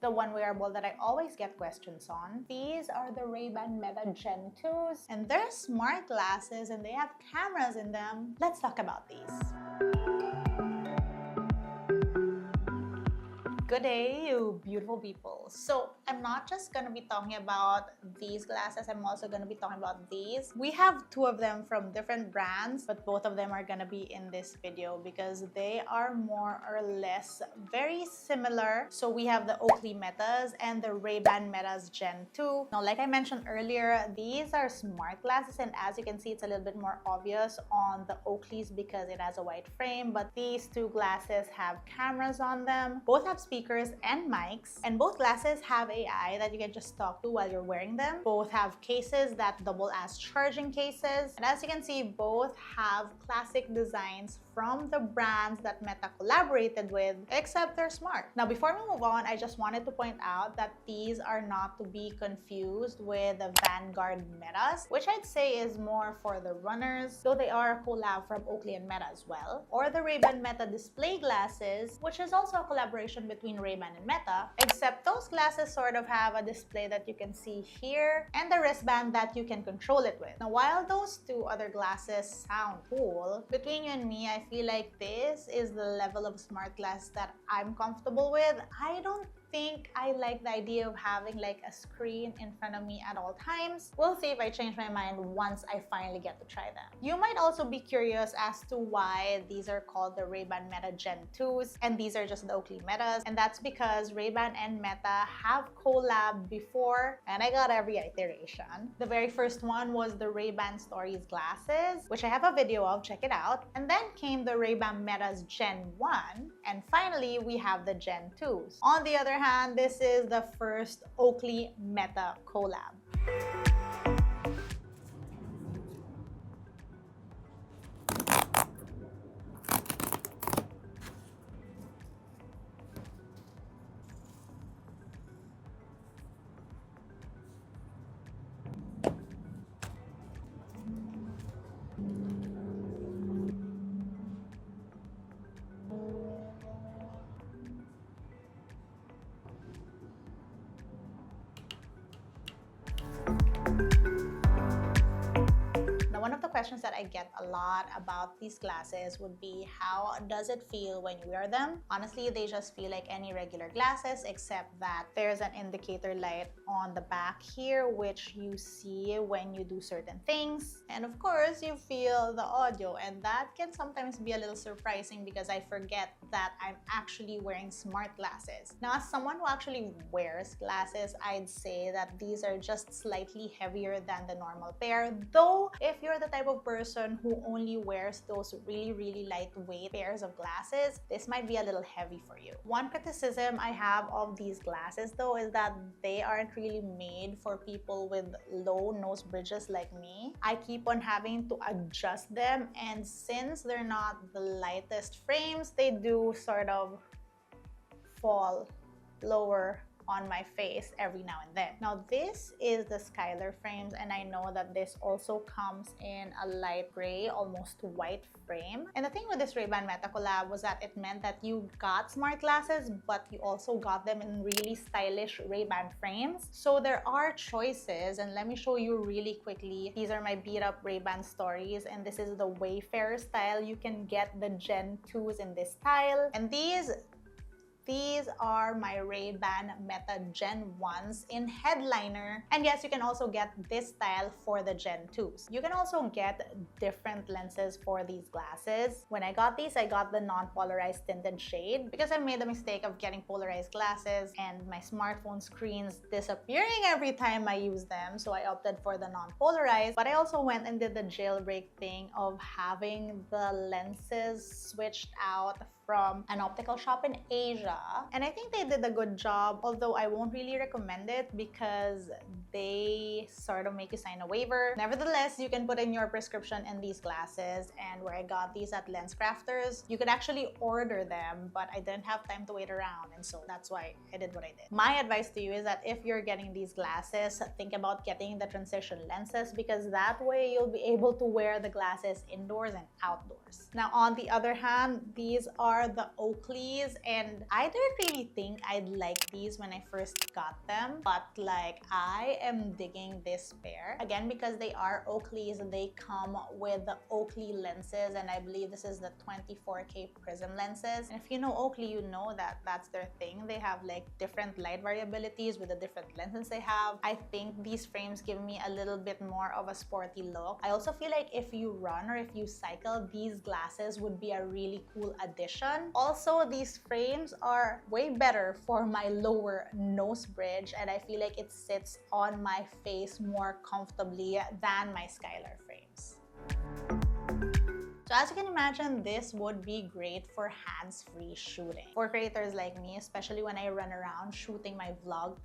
the one wearable that I always get questions on. These are the Rayban Meta Gen2s, and they're smart glasses and they have cameras in them. Let's talk about these. Good day, you beautiful people. So I'm not just gonna be talking about these glasses, I'm also gonna be talking about these. We have two of them from different brands, but both of them are gonna be in this video because they are more or less very similar. So we have the Oakley Metas and the Rayban Meta Gen2. Now, like I mentioned earlier, these are smart glasses, and as you can see, it's a little bit more obvious on the Oakleys because it has a white frame, but these two glasses have cameras on them. Both have speakers and mics, and both glasses have AI that you can just talk to while you're wearing them. Both have cases that double as charging cases, and as you can see, both have classic designs from the brands that Meta collaborated with, except they're smart. Now, before we move on, I just wanted to point out that these are not to be confused with the Vanguard Metas, which I'd say is more for the runners, though they are a collab from Oakley and Meta as well, or the Rayban Meta display glasses, which is also a collaboration between Rayban and Meta, except those glasses sort of have a display that you can see here and the wristband that you can control it with. Now, while those two other glasses sound cool, between you and me, I feel like this is the level of smart glass that I'm comfortable with. I don't think I like the idea of having like a screen in front of me at all times. We'll see if I change my mind once I finally get to try them. You might also be curious as to why these are called the Rayban Meta Gen2s and these are just the Oakley Metas, and that's because Rayban and Meta have collabed before, and I got every iteration. The very first one was the Rayban Stories glasses, which I have a video of, check it out. And then came the Rayban Meta's Gen 1, and finally we have the Gen 2s. On the other hand, this is the first Oakley Meta collab. One of the questions that I get a lot about these glasses would be, how does it feel when you wear them? Honestly, they just feel like any regular glasses, except that there's an indicator light on the back here, which you see when you do certain things. And of course, you feel the audio, and that can sometimes be a little surprising because I forget that I'm actually wearing smart glasses. Now, as someone who actually wears glasses, I'd say that these are just slightly heavier than the normal pair, though if you're the type of person who only wears those really lightweight pairs of glasses, this might be a little heavy for you. One criticism I have of these glasses though is that they aren't really made for people with low nose bridges like me. I keep on having to adjust them, and since they're not the lightest frames, they do sort of fall lower on my face every now and then. Now, this is the Skylar frames, and I know that this also comes in a light gray, almost white frame. And the thing with this Rayban Meta collab was that it meant that you got smart glasses, but you also got them in really stylish Rayban frames. So there are choices, and let me show you really quickly. These are my beat up Rayban Stories, and this is the Wayfarer style. You can get the Gen 2s in this style, and these are my Rayban Meta Gen 1s in headliner. And yes, you can also get this style for the Gen 2s. You can also get different lenses for these glasses. When I got these, I got the non-polarized tinted shade because I made the mistake of getting polarized glasses and my smartphone screen's disappearing every time I use them, so I opted for the non-polarized. But I also went and did the jailbreak thing of having the lenses switched out from an optical shop in Asia, and I think they did a good job, although I won't really recommend it because they sort of make you sign a waiver. Nevertheless, you can put in your prescription in these glasses, and where I got these at Lens Crafters, you could actually order them, but I didn't have time to wait around, and so that's why I did what I did. My advice to you is that if you're getting these glasses, think about getting the transition lenses, because that way you'll be able to wear the glasses indoors and outdoors. Now, on the other hand, these are the Oakleys, and I didn't really think I'd like these when I first got them, but like I am digging this pair. Again, because they are Oakleys, they come with the Oakley lenses, and I believe this is the 24K prism lenses. And if you know Oakley, you know that that's their thing. They have like different light variabilities with the different lenses they have. I think these frames give me a little bit more of a sporty look. I also feel like if you run or if you cycle, these glasses would be a really cool addition. Also, these frames are way better for my lower nose bridge, and I feel like it sits on my face more comfortably than my Skylar frames. So as you can imagine, this would be great for hands-free shooting. For creators like me, especially when I run around shooting my vlog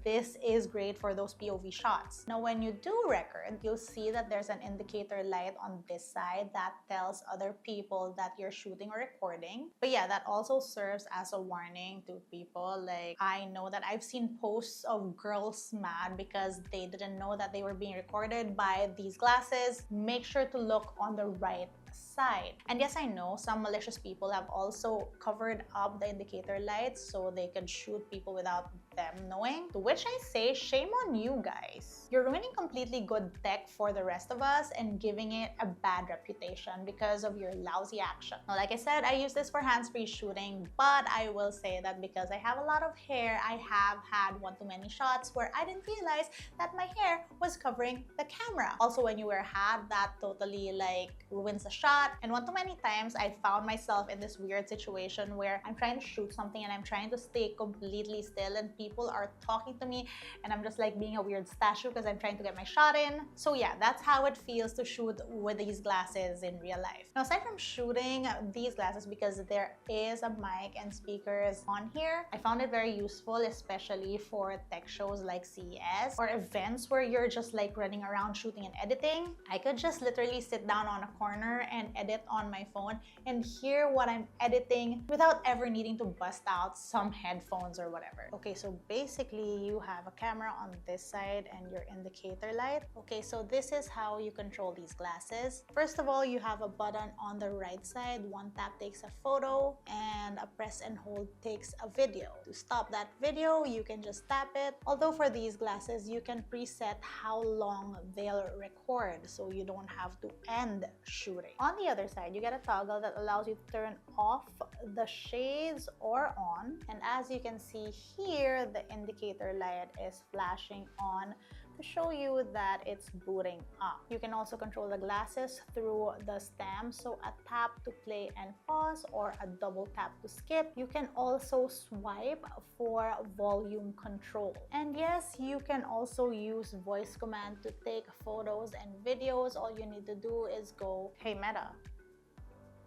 this is great for those POV shots. Now, when you do record, you'll see that there's an indicator light on this side that tells other people that you're shooting or recording. But yeah, that also serves as a warning to people. Like, I know that I've seen posts of girls mad because they didn't know that they were being recorded by these glasses. Make sure to look on the right side. And yes, I know some malicious people have also covered up the indicator lights so they could shoot people without them knowing, to which I say, shame on you guys. You're ruining completely good tech for the rest of us and giving it a bad reputation because of your lousy action. Now, like I said, I use this for hands-free shooting, but I will say that because I have a lot of hair, I have had one too many shots where I didn't realize that my hair was covering the camera. Also, when you wear a hat, that totally like ruins the shot. And one too many times, I found myself in this weird situation where I'm trying to shoot something and I'm trying to stay completely still, and people are talking to me and I'm just like being a weird statue because I'm trying to get my shot in. So yeah, that's how it feels to shoot with these glasses in real life. Now, aside from shooting these glasses, because there is a mic and speakers on here, I found it very useful, especially for tech shows like CES or events where you're just like running around shooting and editing. I could just literally sit down on a corner and edit on my phone and hear what I'm editing without ever needing to bust out some headphones or whatever. Okay, so basically you have a camera on this side and your indicator light. Okay, so this is how you control these glasses. First of all, you have a button on the right side. One tap takes a photo and a press and hold takes a video. To stop that video, you can just tap it. Although for these glasses, you can preset how long they'll record so you don't have to end shooting. On the other side, you get a toggle that allows you to turn off the shades or on. And as you can see here, the indicator light is flashing on to show you that it's booting up. You can also control the glasses through the stem, so a tap to play and pause or a double tap to skip. You can also swipe for volume control. And yes, you can also use voice command to take photos and videos. All you need to do is go, "Hey Meta,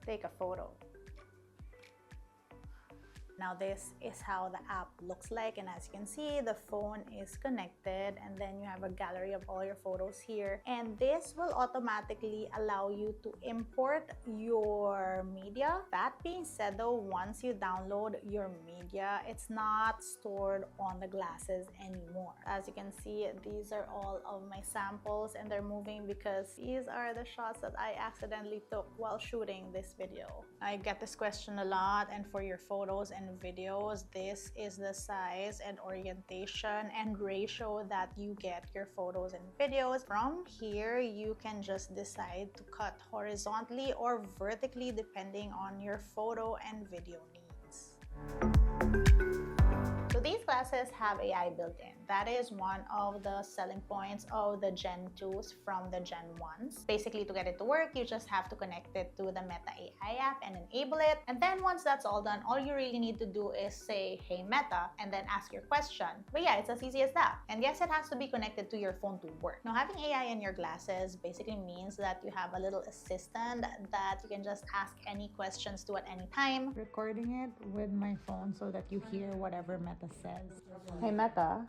take a photo." Now this is how the app looks like, and as you can see, the phone is connected and then you have a gallery of all your photos here, and this will automatically allow you to import your media. That being said though, once you download your media, it's not stored on the glasses anymore. As you can see, these are all of my samples and they're moving because these are the shots that I accidentally took while shooting this video. I get this question a lot, and for your photos and videos, this is the size and orientation and ratio that you get your photos and videos. From here, you can just decide to cut horizontally or vertically depending on your photo and video needs. So these glasses have AI built in. That is one of the selling points of the Gen 2s from the Gen 1s. Basically, to get it to work, you just have to connect it to the Meta AI app and enable it. And then once that's all done, all you really need to do is say, "Hey Meta," and then ask your question. But yeah, it's as easy as that. And yes, it has to be connected to your phone to work. Now, having AI in your glasses basically means that you have a little assistant that you can just ask any questions to at any time. Recording it with my phone so that you hear whatever Meta says. Hey Meta,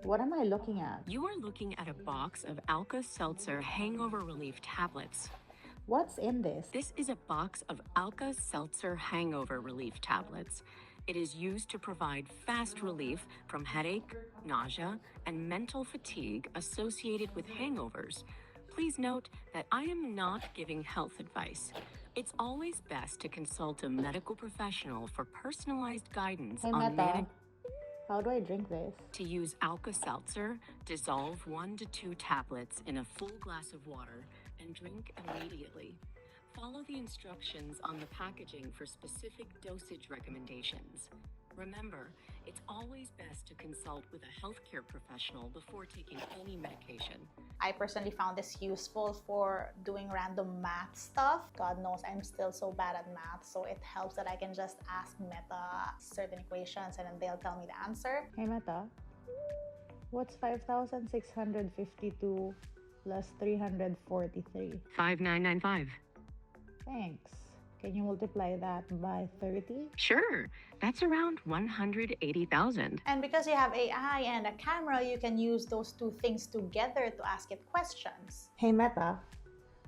what am I looking at? You are looking at a box of Alka-Seltzer hangover relief tablets. What's in this? This is a box of Alka-Seltzer hangover relief tablets. It is used to provide fast relief from headache, nausea, and mental fatigue associated with hangovers. Please note that I am not giving health advice. It's always best to consult a medical professional for personalized guidance Hey on Meta, managing. how do I drink this? To use Alka-Seltzer, dissolve 1 to 2 tablets in a full glass of water and drink immediately. Follow the instructions on the packaging for specific dosage recommendations. Remember, it's always best to consult with a healthcare professional before taking any medication. I personally found this useful for doing random math stuff. God knows I'm still so bad at math, so it helps that I can just ask Meta certain equations and then they'll tell me the answer. Hey Meta, what's 5,652 plus 343? 5995. Thanks. Can you multiply that by 30? Sure, that's around 180,000. And because you have AI and a camera, you can use those two things together to ask it questions. Hey Meta,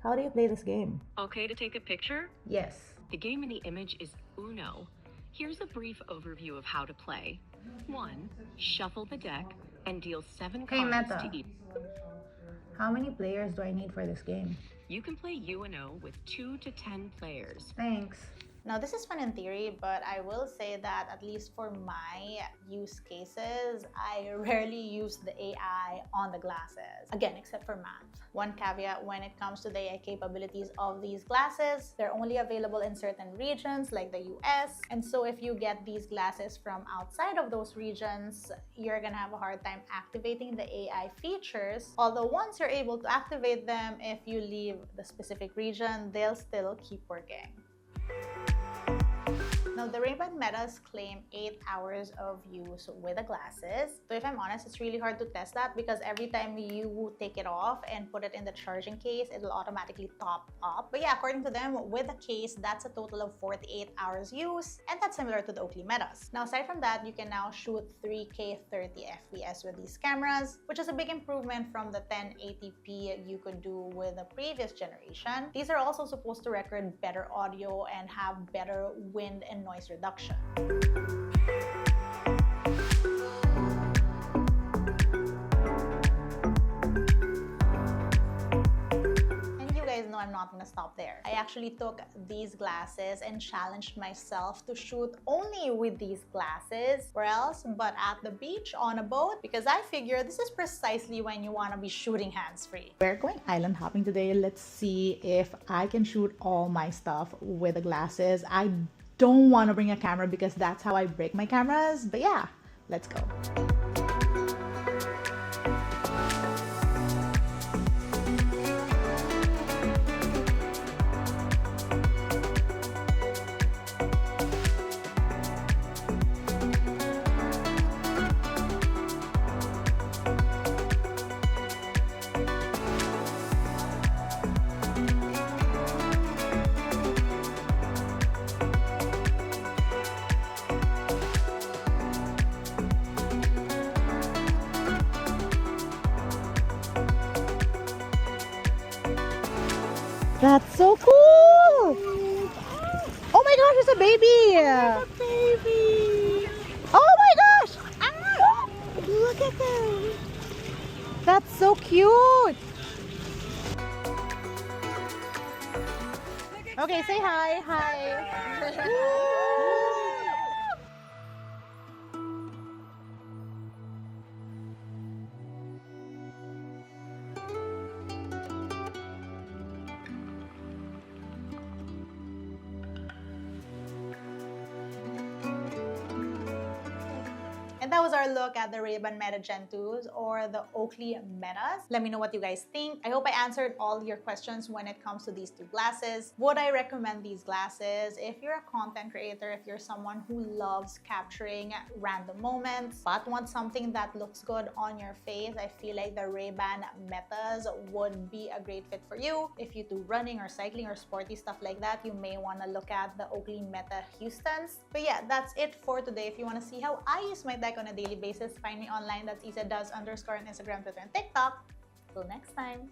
how do you play this game? Okay to take a picture? Yes. The game in the image is Uno. Here's a brief overview of how to play. 1. Shuffle the deck and deal 7 Hey, cards Meta. to each. How many players do I need for this game? You can play UNO with 2 to 10 players. Thanks. Now, this is fun in theory, but I will say that at least for my use cases, I rarely use the AI on the glasses. Again, except for math. One caveat when it comes to the AI capabilities of these glasses, they're only available in certain regions like the US. And so if you get these glasses from outside of those regions, you're gonna have a hard time activating the AI features. Although once you're able to activate them, if you leave the specific region, they'll still keep working. Now, the Rayban Metas claim 8 hours of use with the glasses. So if I'm honest, it's really hard to test that because every time you take it off and put it in the charging case, it'll automatically top up. But yeah, according to them, with the case, that's a total of 48 hours use, and that's similar to the Oakley Metas. Now, aside from that, you can now shoot 3K 30 FPS with these cameras, which is a big improvement from the 1080p you could do with the previous generation. These are also supposed to record better audio and have better wind and noise reduction. No, I'm not gonna stop there. I actually took these glasses and challenged myself to shoot only with these glasses. Where else but at the beach on a boat, because I figure this is precisely when you want to be shooting hands-free. We're going island hopping today. Let's see if I can shoot all my stuff with the glasses. I don't want to bring a camera because that's how I break my cameras, but yeah, let's go. That's so cool! Oh my gosh, it's a baby! Oh, it's a baby! Oh my gosh! Ah! Look at them! That's so cute! Okay, say hi! Hi! And that was our look at the Rayban Meta Gen2s or the Oakley Metas. Let me know what you guys think. I hope I answered all your questions when it comes to these two glasses. Would I recommend these glasses? If you're a content creator, if you're someone who loves capturing random moments but wants something that looks good on your face, I feel like the Rayban Metas would be a great fit for you. If you do running or cycling or sporty stuff like that, you may want to look at the Oakley Meta Houstons. But yeah, that's it for today. If you want to see how I use my deck on a daily basis. Find me online. That's Isa Does _ on Instagram, Twitter, and TikTok. Till next time.